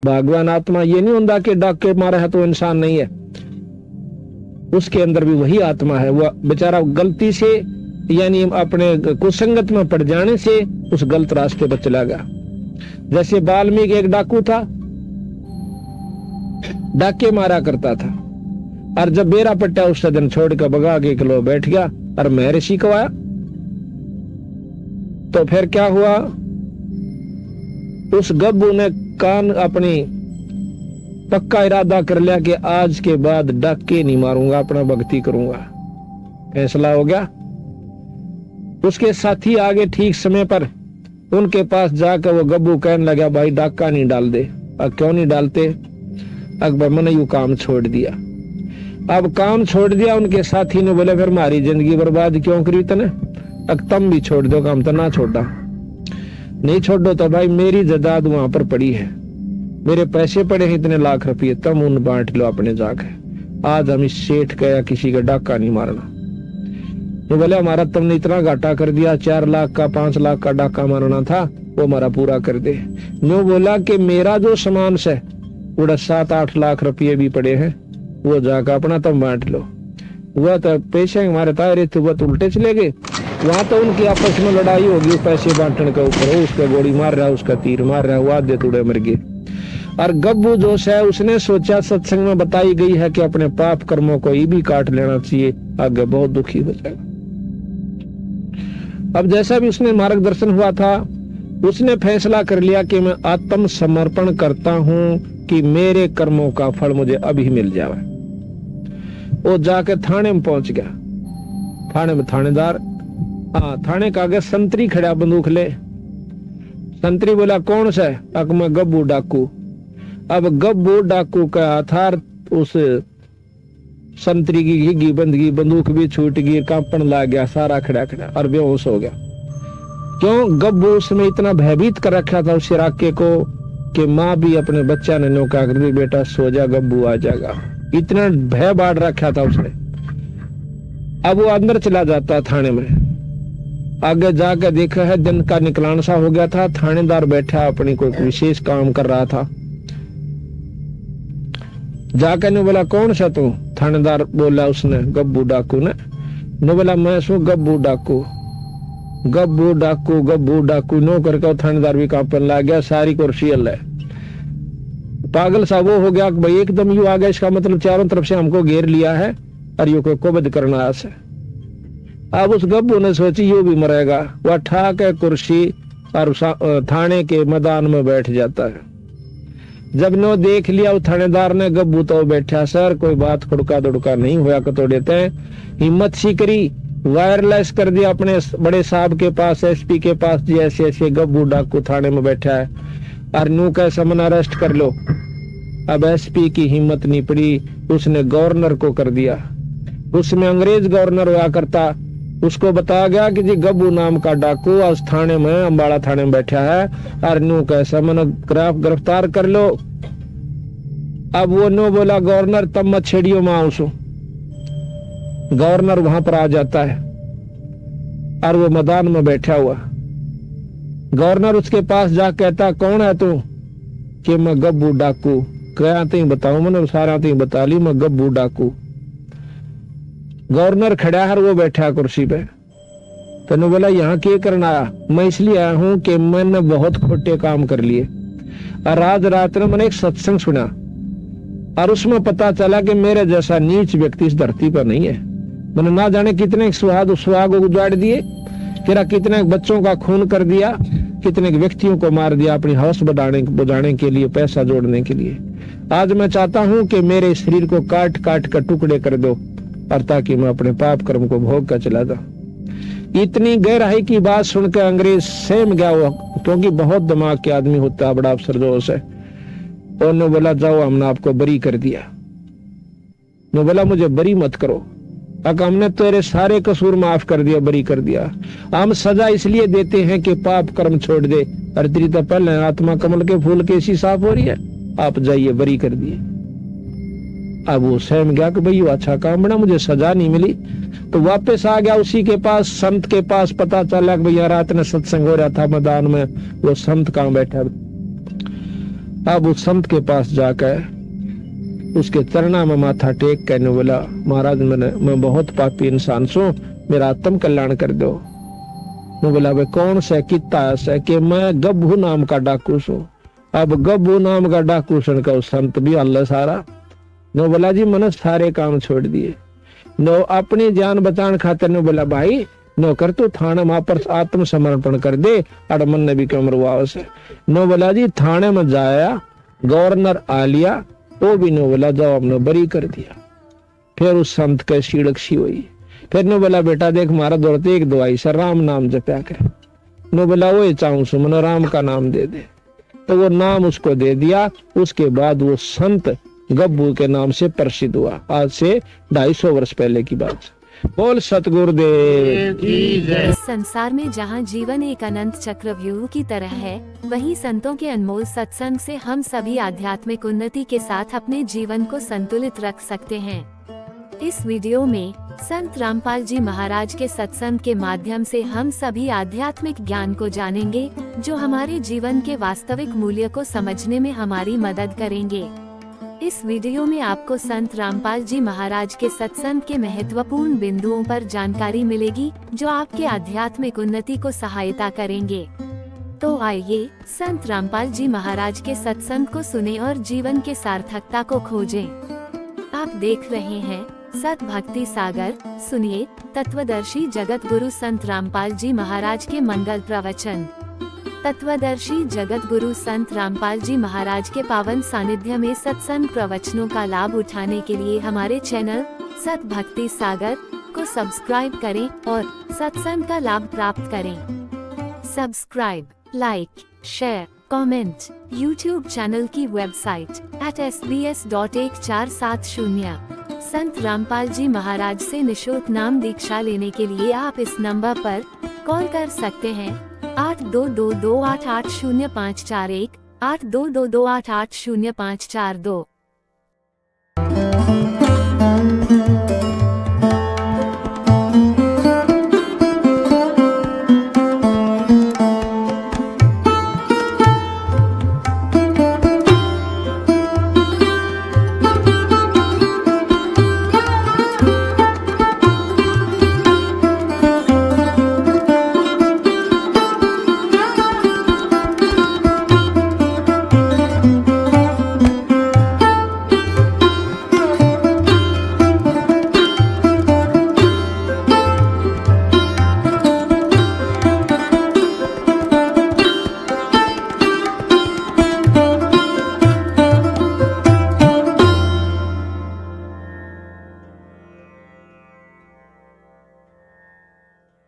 भगवान आत्मा ये नहीं होता कि डाके मारा है तो इंसान नहीं है, उसके अंदर भी वही आत्मा है। वो बेचारा गलती से यानी अपने कुसंगत में पड़ जाने से उस गलत रास्ते पर चला गया। जैसे वाल्मीकि एक डाकू था, डाके मारा करता था, और जब बेरा पट्टा उस दिन छोड़ कर भगा के किलो बैठ गया और महर्षि को आया, तो फिर क्या हुआ, उस गब्बू ने कान अपनी पक्का इरादा कर लिया कि आज के बाद डाके नहीं मारूंगा, अपना भक्ति करूंगा। फैसला हो गया। उसके साथी आगे ठीक समय पर उनके पास जाकर वो गब्बू कहने लगा, भाई डाका नहीं डाल दे। अब क्यों नहीं डालते? अकबर मैंने यू काम छोड़ दिया। अब काम छोड़ दिया। उनके साथी ने बोले, फिर हमारी जिंदगी बर्बाद क्यों करी तने? अब तुम भी छोड़ दो काम, तो ना छोड़ा। नहीं छोड़ो तो भाई मेरी जायदाद वहां पर पड़ी है, मेरे पैसे पड़े हैं इतने लाख रुपये, तुम उन बांट लो अपने जाके। आज हम इस सेठ का या किसी का डाका नहीं मारना। वो बोले, हमारा तुमने इतना घाटा कर दिया, 4 लाख का 5 लाख का डाका मारना था, वो हमारा पूरा कर दे। नो बोला कि मेरा जो सामान है वो 7-8 लाख रुपये भी पड़े हैं, वो जाकर अपना तुम बांट लो। वह तो पैसे हमारे तारे थे, वह तो उल्टे चले गए। वहां तो उनकी आपस में लड़ाई होगी पैसे बांटने के ऊपर। उसका गोली मार रहा है, उसका तीर मार रहा है, वो आधे टुकड़े मर गए। और गब्बू जो है उसने सोचा, सत्संग में बताई गई है कि अपने पाप कर्मों को ये भी काट लेना चाहिए, आगे बहुत दुखी हो जाएगा। अब जैसा भी उसने मार्गदर्शन हुआ था, उसने फैसला कर लिया कि मैं आत्म समर्पण करता हूं कि मेरे कर्मों का फल मुझे अभी मिल जाए। वो जाके थाने में पहुंच गया। थाने में थानेदार, थाने का आगे संतरी खड़ा बंदूक ले। संतरी बोला, कौन सा है? अक मैं गब्बू डाकू। अब गब्बू डाकू का हथार उस संतरी की घिगी बंदगी, बंदूक भी छूट गई, कांपन लग गया, सारा खड़ा खड़ा और बेहोश हो गया। क्यों? गब्बू उसमें इतना भयभीत कर रखा था उस इलाके को कि माँ भी अपने बच्चा ने नौका कर दी, बेटा सो जा, गब्बू आ जाएगा। इतना भय बांट रखा था उसने। अब वो अंदर चला जाता थाने में। आगे जाकर देखा है दिन का निकलान सा हो गया था। थानेदार बैठा अपनी कोई विशेष काम कर रहा था। जाकर ने बोला, कौन सा तू? थानेदार बोला उसने, गब्बू डाकू ने बोला, मैं सू गब्बू डाकू। गब्बू डाकू गब्बू डाकू नो करके थानेदार भी कांपन लग गया, सारी कुर्सी हल है। पागल सा वो हो गया कि भाई एकदम यू आ गया, इसका मतलब चारों तरफ से हमको घेर लिया है और यू को कुबद करना आस है। अब उस गब्बू ने सोची यू भी मरेगा। वह ठाक है कुर्सी और थाने के मैदान में बैठ जाता है। जब नो देख लिया वो थानेदार ने, गब्बू तो बैठा, सर कोई बात खुड़का दुड़का नहीं हुआ को तो देते हैं। हिम्मत सी करी, वायरलेस कर दिया अपने बड़े साहब के पास, एसपी के पास, जैसे ऐसे गब्बू डाकू थाने में बैठा है और नू कैसे मन अरेस्ट कर लो। अब एसपी की हिम्मत नहीं पड़ी, उसने गवर्नर को कर दिया। उसमें अंग्रेज गवर्नर हुआ करता, उसको बताया गया कि जी गब्बू नाम का डाकू उस थाने में, अम्बाड़ा थाने में बैठा है और नू कैसा मन गिरफ्तार कर लो। अब वो नो बोला, गवर्नर तब मत छेड़ियो मां उसो। गवर्नर वहां पर आ जाता है और वो मैदान में बैठा हुआ। गवर्नर उसके पास जा कहता, कौन है तू? कि मैं गब्बू डाकू। क्या ती बताऊं? मैंने सारा ती बता ली, मैं गब्बू डाकू। गवर्नर खड़ा है, वो बैठा कुर्सी पे। तो बोला, यहाँ क्या करना आया? मैं इसलिए आया हूं कि मैंने बहुत खोटे काम कर लिए और आज रात में मैंने एक सत्संग सुना और उसमें पता चला कि मेरे जैसा नीच व्यक्ति इस धरती पर नहीं है। मैंने ना जाने कितने सुहाग उजाड़ दिए, कितने बच्चों का खून कर दिया, कितने व्यक्तियों को मार दिया अपनी हवस बुझाने के लिए, पैसा जोड़ने के लिए। आज मैं चाहता हूं कि मेरे शरीर को काट काट कर टुकड़े कर दो और ताकि मैं अपने पाप कर्म को भोग कर चला जाऊं। इतनी गहराई की बात सुनकर अंग्रेज सहम गया वो, क्योंकि बहुत दिमाग के आदमी होता है, बड़ा अफसर जोश है। और ने बोला, जाओ हमने आपको बरी कर दिया। ने बोला, मुझे बरी मत करो, अगर हमने तेरे सारे कसूर माफ कर दिया, बरी कर दिया। हम सजा इसलिए देते हैं कि पाप कर्म छोड़ दे, और तेरी तो पहले आत्मा कमल के फूल के ऐसी साफ हो रही है, आप जाइए, बरी कर दिए। अब वो सहम गया कि भाई अच्छा काम बना, मुझे सजा नहीं मिली। तो वापस आ गया उसी के पास, संत के पास। पता चला कि भैया रात में सत्संग हो रहा था मैदान में, वो संत कहाँ बैठा। अब उस संत के पास जाकर उसके चरणा में माथा टेक कहने बोला, महाराज मैं बहुत पापी इंसान सू, मेरा आत्म कल्याण कर दो। मैं बोला भाई कौन से किता है कि मैं गब्बू नाम का डाकू सू। अब गब्बू नाम का डाकू सुन का उस संत भी अल्लाह सारा नो बोला जी मैंने सारे काम छोड़ दिए नो अपनी जान बचाने खातिर। ने बोला भाई नो कर तू थाने वहां पर आत्मसमर्पण कर दे, अड़मन ने भी क्यों मरवाओ से। नो बोला जी थाने में जाया, गवर्नर आ लिया, वो भी नो बोला जाओ हमने बरी कर दिया। फिर उस संत के सीड़क सी हुई। फिर नो बोला बेटा देख मारा दौड़ते एक दवाई से राम नाम जपया कर। नो बोला वो चाहूं सु मनो राम का नाम दे दे। तो वो नाम उसको दे दिया। उसके बाद वो संत गब्बू के नाम से प्रसिद्ध हुआ। आज से 250 वर्ष पहले की बात। बोल सतगुरुदेव। इस संसार में जहाँ जीवन एक अनंत चक्रव्यूह की तरह है, वहीं संतों के अनमोल सत्संग से हम सभी आध्यात्मिक उन्नति के साथ अपने जीवन को संतुलित रख सकते हैं। इस वीडियो में संत रामपाल जी महाराज के सत्संग के माध्यम से हम सभी आध्यात्मिक ज्ञान को जानेंगे, जो हमारे जीवन के वास्तविक मूल्य को समझने में हमारी मदद करेंगे। इस वीडियो में आपको संत रामपाल जी महाराज के सत्संग के महत्वपूर्ण बिंदुओं पर जानकारी मिलेगी, जो आपके आध्यात्मिक उन्नति को सहायता करेंगे। तो आइए संत रामपाल जी महाराज के सत्संग को सुने और जीवन के सार्थकता को खोजें। आप देख रहे हैं सत भक्ति सागर। सुनिए तत्वदर्शी जगत गुरु संत रामपाल जी महाराज के मंगल प्रवचन। तत्वदर्शी जगत गुरु संत रामपाल जी महाराज के पावन सानिध्य में सत्संग प्रवचनों का लाभ उठाने के लिए हमारे चैनल सत भक्ति सागर को सब्सक्राइब करें और सत्संग का लाभ प्राप्त करें। Subscribe, like, share, comment. YouTube channel की वेबसाइट @sbs.1470। संत रामपाल जी महाराज से निशुल्क नाम दीक्षा लेने के लिए आप इस नंबर पर कॉल कर सकते हैं 8222880541 8222880542।